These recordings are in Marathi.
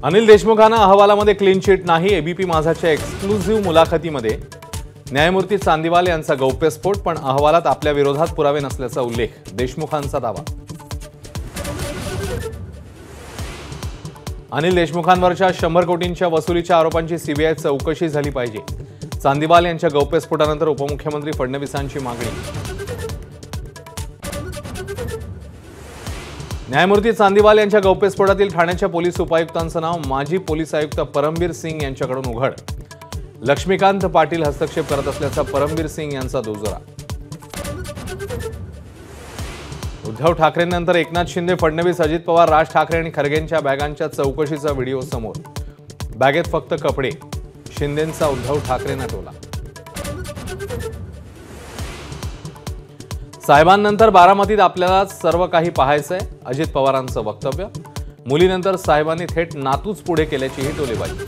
अनिल देशमुखांना अहवालामध्ये क्लीन चिट नाही। एबीपी माझाच्या एक्सक्लुझिव्ह मुलाखतीमध्ये न्यायमूर्ती चांदीवाल यांचा गौप्यस्फोट, पण अहवालात आपल्या विरोधात पुरावे नसल्याचा उल्लेख। देशमुखांचा दावा। अनिल देशमुखांवरच्या 100 कोटींच्या वसुलीच्या आरोपांची सीबीआय चौकशी झाली पाहिजे। चांदीवाल यांच्या गौप्यस्फोटानंतर उपमुख्यमंत्री फडणवीसांची मागणी। न्यायमूर्ती चांदीवाल यांच्या गौप्यस्फोटातील ठाण्याच्या पोलीस उपायुक्तांचं नाव माजी पोलीस आयुक्त परमबीर सिंग यांच्याकडून उघड। लक्ष्मीकांत पाटील हस्तक्षेप करत असल्याचा परमबीर सिंग यांचा दुजोरा। उद्धव ठाकरेंनंतर एकनाथ शिंदे, फडणवीस, अजित पवार, राज ठाकरे आणि खरगेंच्या बॅगांच्या चौकशीचा व्हिडिओ समोर। बॅगेत फक्त कपडे। शिंदेंचा उद्धव ठाकरेंना टोला। साहेबांनंतर बारामतीत आपल्याला सर्व काही पाहायचंय, अजित पवारांचं वक्तव्य। मुलीनंतर साहेबांनी थेट नातूच पुढे केल्याचीही टोलेबाजी।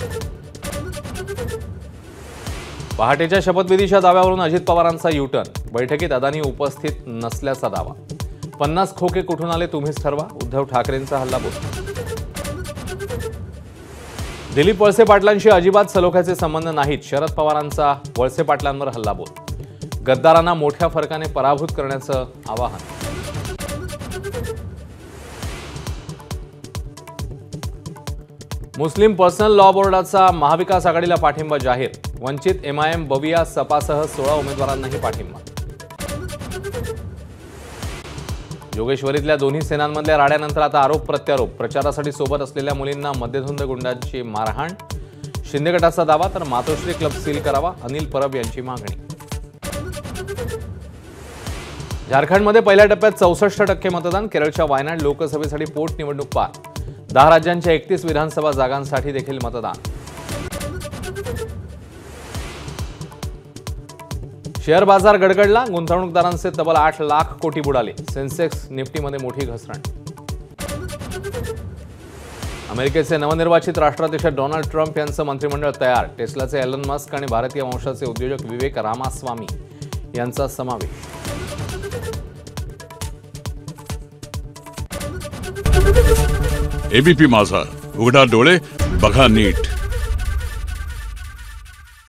पहाटेच्या शपथविधीच्या दाव्यावरून अजित पवारांचा युटर्न। बैठकीत अदानी उपस्थित नसल्याचा दावा। 50 खोके कुठून आले तुम्हीच ठरवा, उद्धव ठाकरेंचा हल्लाबोल। दिलीप वळसे पाटलांशी अजिबात सलोख्याचे संबंध नाहीत, शरद पवारांचा वळसे पाटलांवर हल्लाबोल। गद्दारांना मोठ्या फरकाने पराभूत करण्याचं आवाहन। मुस्लिम पर्सनल लॉ बोर्डाचा महाविकास आघाडीला पाठिंबा जाहीर। वंचित, एमआयएम, बविया, सपासह 16 उमेदवारांनाही पाठिंबा। जोगेश्वरीतल्या दोन्ही सेनांमधल्या राड्यानंतर आता आरोप प्रत्यारोप। प्रचारासाठी सोबत असलेल्या मुलींना मध्यधुंद गुंडांची मारहाण। शिंदे गटाचा दावा, तर मातोश्री क्लब सील करावा, अनिल परब यांची मागणी। झारखंडमध्ये पहिल्या टप्प्यात 64% मतदान। केरळच्या वायनाड लोकसभेसाठी पोटनिवडणूक पार। 10 राज्यांच्या 31 विधानसभा जागांसाठी देखील मतदान। शेअर बाजार गडगडला। गुंतवणूकदारांचे तब्बल 8 लाख कोटी बुडाले। सेन्सेक्स, निफ्टीमध्ये मोठी घसरण। अमेरिकेचे नवनिर्वाचित राष्ट्राध्यक्ष डोनाल्ड ट्रम्प यांचं मंत्रिमंडळ तयार। टेस्लाचे एलन मस्क आणि भारतीय वंशाचे उद्योजक विवेक रामास्वामी यांचा समावेश। एबीपी माझा, उघडा डोळे बघा नीट।